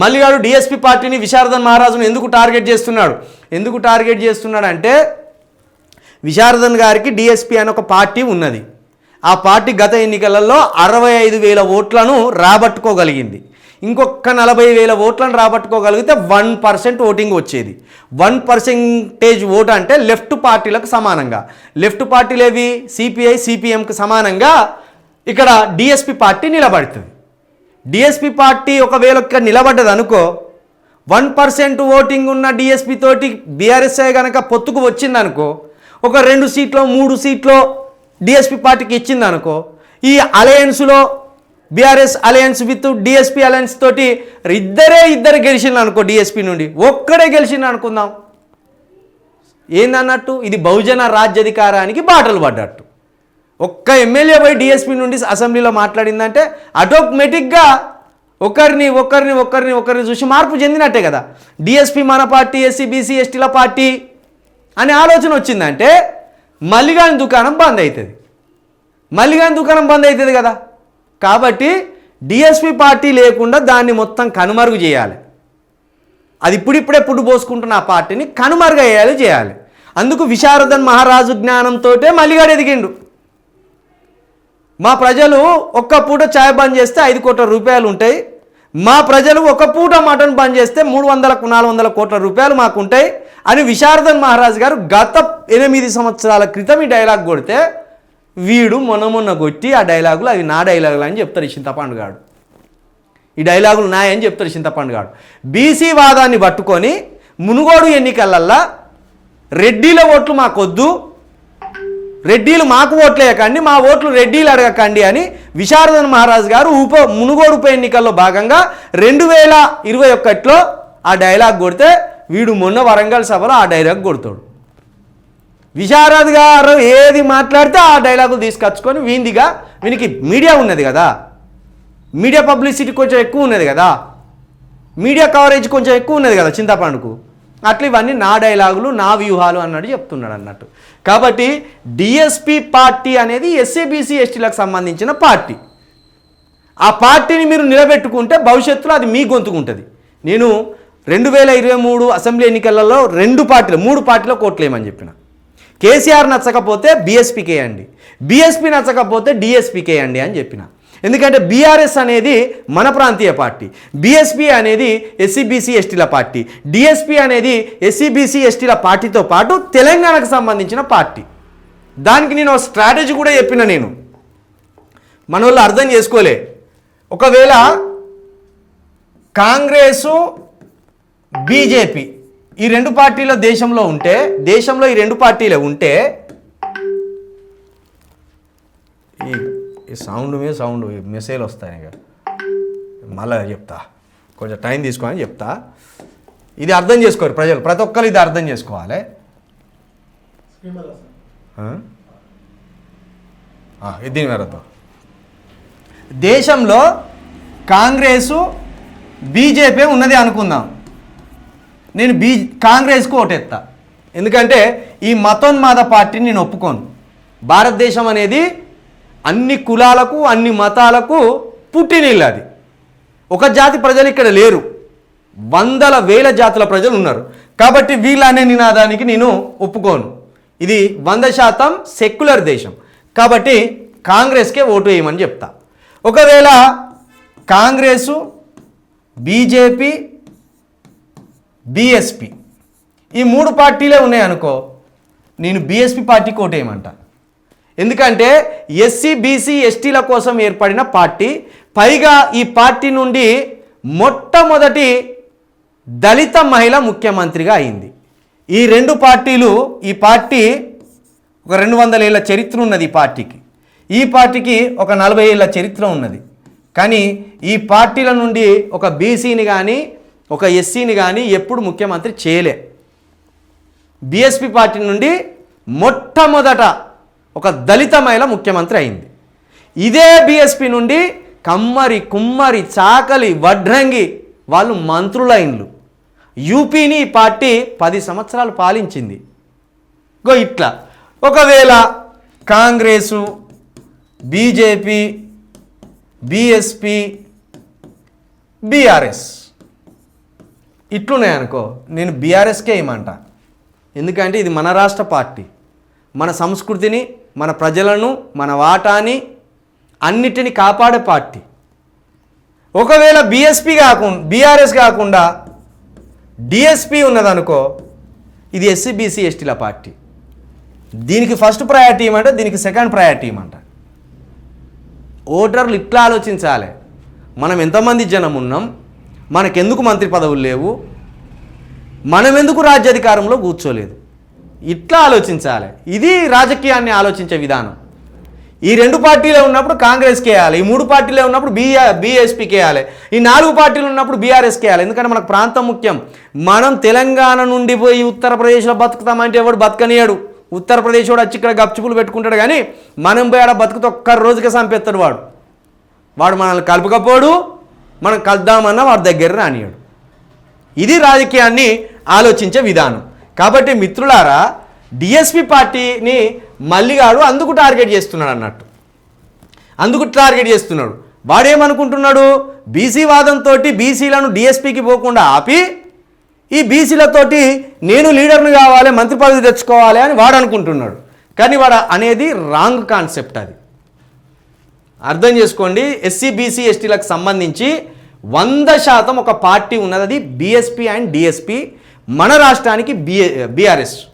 Malligadu DSP పార్టీని విశారదన్ మహారాజును ఎందుకు టార్గెట్ చేస్తున్నాడు అంటే విశారదన్ గారికి డిఎస్పీ అనే ఒక పార్టీ ఉన్నది. ఆ పార్టీ గత ఎన్నికలలో 65,000 ఓట్లను రాబట్టుకోగలిగింది. ఇంకొక 40,000 ఓట్లను రాబట్టుకోగలిగితే 1% ఓటింగ్ వచ్చేది. 1% ఓటు అంటే లెఫ్ట్ పార్టీలకు సమానంగా, లెఫ్ట్ పార్టీలేవి సిపిఐ సిపిఎంకి సమానంగా ఇక్కడ డిఎస్పీ పార్టీ నిలబడుతుంది. డిఎస్పీ పార్టీ ఒకవేళ ఇక్కడ నిలబడ్డది అనుకో, 1% ఓటింగ్ ఉన్న డిఎస్పీ తోటి బీఆర్ఎస్ఐ కనుక పొత్తుకు వచ్చిందనుకో, ఒక 2 సీట్లో 3 సీట్లో డిఎస్పీ పార్టీకి ఇచ్చిందనుకో, ఈ అలయన్స్లో BRS alliance with DSP alliance తోటి ఇద్దరు గెలిచింది అనుకో, డిఎస్పీ నుండి ఒక్కడే గెలిచింది అనుకుందాం, ఏందన్నట్టు ఇది బహుజన రాజ్యాధికారానికి బాటలు పడ్డట్టు. ఒక్క ఎమ్మెల్యే పోయి డిఎస్పీ నుండి అసెంబ్లీలో మాట్లాడిందంటే ఆటోమేటిక్గా ఒకరిని చూసి మార్పు చెందినట్టే కదా. డిఎస్పీ మన పార్టీ, ఎస్సీ బీసీ ఎస్టీల పార్టీ అనే ఆలోచన వచ్చిందంటే మల్లిగాని దుకాణం బంద్ అవుతుంది కదా. కాబట్టి డిఎస్పీ పార్టీ లేకుండా దాన్ని మొత్తం కనుమరుగు చేయాలి. అది ఇప్పుడిప్పుడే పుట్టు పోసుకుంటున్న ఆ పార్టీని కనుమరుగు చేయాలి. అందుకు విశారదన్ మహారాజు జ్ఞానంతో మల్లిగాడు ఎదిగిండు. మా ప్రజలు ఒక్క పూట ఛాయ్ బంద్ చేస్తే 5 కోట్ల రూపాయలు ఉంటాయి, మా ప్రజలు ఒక పూట మటన్ బంద్ చేస్తే 300-400 కోట్ల రూపాయలు మాకు ఉంటాయి అని విశారదన్ మహారాజు గారు గత 8 సంవత్సరాల క్రితం ఈ డైలాగ్ కొడితే వీడు మొన్న కొట్టి ఆ డైలాగులు అవి నా డైలాగులు అని చెప్తారు చింతపండు గాడు. ఈ డైలాగులు నాయని చెప్తారు చింతపండు గాడు. బీసీ వాదాన్ని పట్టుకొని మునుగోడు ఎన్నికలల్లా రెడ్డిల ఓట్లు మాకొద్దు, రెడ్డిలు మాకు ఓట్లు వేయకండి, మా ఓట్లు రెడ్డిలు అడగకండి అని విశారదన్ మహారాజు గారు మునుగోడు ఉప ఎన్నికల్లో భాగంగా 2021లో ఆ డైలాగ్ కొడితే వీడు మొన్న వరంగల్ సభలో ఆ డైలాగ్ కొడతాడు. విశారద్ గారు ఏది మాట్లాడితే ఆ డైలాగులు తీసుకొచ్చుకొని వీనికి మీడియా ఉన్నది కదా, మీడియా పబ్లిసిటీ కొంచెం ఎక్కువ ఉన్నది కదా, మీడియా కవరేజ్ కొంచెం ఎక్కువ ఉన్నది కదా చింతపండుకు. అట్లా ఇవన్నీ నా డైలాగులు నా వ్యూహాలు అన్నట్టు చెప్తున్నాడు అన్నట్టు. కాబట్టి డిఎస్పీ పార్టీ అనేది ఎస్సీ బీసీ ఎస్టీలకు సంబంధించిన పార్టీ. ఆ పార్టీని మీరు నిలబెట్టుకుంటే భవిష్యత్తులో అది మీ గొంతుకుంటుంది. నేను 2023 అసెంబ్లీ ఎన్నికలలో 3 పార్టీలో కోట్లేయమని చెప్పిన. కేసీఆర్ నచ్చకపోతే బీఎస్పీకి వేయండి, బీఎస్పీ నచ్చకపోతే డిఎస్పీకి వేయండి అని చెప్పిన. ఎందుకంటే బీఆర్ఎస్ అనేది మన ప్రాంతీయ పార్టీ, బీఎస్పీ అనేది ఎస్సీ బీసీ ఎస్టీల పార్టీ, డిఎస్పీ అనేది ఎస్సీ బీసీ ఎస్టీల పార్టీతో పాటు తెలంగాణకు సంబంధించిన పార్టీ. దానికి నేను స్ట్రాటజీ కూడా చెప్పిన. నేను మన వాళ్ళు అర్థం చేసుకోలే. ఒకవేళ కాంగ్రెసు బీజేపీ ఈ 2 పార్టీల దేశంలో ఈ 2 పార్టీలే ఉంటే ఈ సౌండ్ మెసేజ్ వస్తాయి కదా, మళ్ళీ చెప్తా, కొంచెం టైం తీసుకోని చెప్తా. ఇది అర్థం చేసుకోరు ప్రజలు, ప్రతి ఒక్కరు ఇది అర్థం చేసుకోవాలి. దీని మేరతో దేశంలో కాంగ్రెసు బీజేపీ ఉన్నది అనుకుందాం, నేను కాంగ్రెస్కు ఓటెత్తా. ఎందుకంటే ఈ మతోన్మాద పార్టీని నేను ఒప్పుకోను. భారతదేశం అనేది అన్ని కులాలకు అన్ని మతాలకు పుట్టినిల్లు. అది ఒక జాతి ప్రజలు ఇక్కడ లేరు, వందల వేల జాతుల ప్రజలు ఉన్నారు. కాబట్టి వీళ్ళనే నినాదానికి నేను ఒప్పుకోను. ఇది 100% సెక్యులర్ దేశం. కాబట్టి కాంగ్రెస్కే ఓటు వేయమని చెప్తా. ఒకవేళ కాంగ్రెసు బీజేపీ బీఎస్పీ ఈ 3 పార్టీలే ఉన్నాయనుకో, నేను బీఎస్పీ పార్టీకి ఓటు వేయమంట. ఎందుకంటే ఎస్సీ బీసీ ఎస్టీల కోసం ఏర్పడిన పార్టీ, పైగా ఈ పార్టీ నుండి మొట్టమొదటి దళిత మహిళ ముఖ్యమంత్రిగా అయింది. ఈ 2 పార్టీలు, ఈ పార్టీ ఒక 200 ఏళ్ల చరిత్ర ఉన్నది. ఈ పార్టీకి ఒక 40 ఏళ్ల చరిత్ర ఉన్నది. కానీ ఈ పార్టీల నుండి ఒక బీసీని కానీ ఒక ఎస్సీని కానీ ఎప్పుడు ముఖ్యమంత్రి చేయలే. బీఎస్పీ పార్టీ నుండి మొట్టమొదట ఒక దళిత మహిళ ముఖ్యమంత్రి అయింది. ఇదే బీఎస్పీ నుండి కమ్మరి, కుమ్మరి, చాకలి, వడ్రంగి వాళ్ళు మంత్రులైన్లు. యూపీని ఈ పార్టీ 10 సంవత్సరాలు పాలించింది. ఇట్లా ఒకవేళ కాంగ్రెసు బీజేపీ బీఎస్పీ బీఆర్ఎస్ ఇట్లున్నాయనుకో నేను బీఆర్ఎస్కే ఏమంట. ఎందుకంటే ఇది మన రాష్ట్ర పార్టీ, మన సంస్కృతిని, మన ప్రజలను, మన వాటాని అన్నిటిని కాపాడే పార్టీ. ఒకవేళ బీఆర్ఎస్ కాకుండా డిఎస్పి ఉన్నదనుకో, ఇది ఎస్సీ బీసీ ఎస్టీల పార్టీ. దీనికి ఫస్ట్ ప్రయారిటీ ఇవ్వమంట, దీనికి సెకండ్ ప్రయారిటీ ఇవ్వమంట. ఓటర్లు ఇట్లా ఆలోచించాలి, మనం ఎంతమంది జనం ఉన్నాం, మనకెందుకు మంత్రి పదవులు లేవు, మనం ఎందుకు రాజ్యాధికారంలో కూర్చోలేదు, ఇట్లా ఆలోచించాలి. ఇది రాజకీయాన్ని ఆలోచించే విధానం. ఈ 2 పార్టీలే ఉన్నప్పుడు కాంగ్రెస్కి వేయాలి, ఈ 3 పార్టీలే ఉన్నప్పుడు బీఎస్పీకి వేయాలి, ఈ 4 పార్టీలు ఉన్నప్పుడు బీఆర్ఎస్కి వేయాలి. ఎందుకంటే మనకు ప్రాంతం ముఖ్యం. మనం తెలంగాణ నుండి పోయి ఉత్తరప్రదేశ్లో బతుకుతామంటే ఎవడు బతకనియాడు. ఉత్తరప్రదేశ్ వాడు వచ్చి ఇక్కడ గప్చుపులు పెట్టుకుంటాడు, కానీ మనం పోయి ఆడ బతుకుతో ఒక్క రోజుకే చంపేస్తాడు వాడు మనల్ని కలుపుకపోడు, మనం కలుద్దామన్నా వాడి దగ్గర రానియాడు. ఇది రాజకీయాన్ని ఆలోచించే విధానం. కాబట్టి మిత్రులారా, డిఎస్పి పార్టీని మల్లిగాడు అందుకు టార్గెట్ చేస్తున్నాడు అన్నట్టు. వాడేమనుకుంటున్నాడు, బీసీ వాదంతో బీసీలను డిఎస్పికి పోకుండా ఆపి ఈ బీసీలతోటి నేను లీడర్ని కావాలి, మంత్రి పదవి తెచ్చుకోవాలి అని వాడు అనుకుంటున్నాడు. కానీ వాడు అనేది రాంగ్ కాన్సెప్ట్. అది అర్థం చేసుకోండి. ఎస్సీ బీసీ ఎస్టీలకు సంబంధించి 100% ఒక పార్టీ ఉన్నది, అది బీఎస్పీ అండ్ డిఎస్పీ. మన రాష్ట్రానికి బీఆర్ఎస్.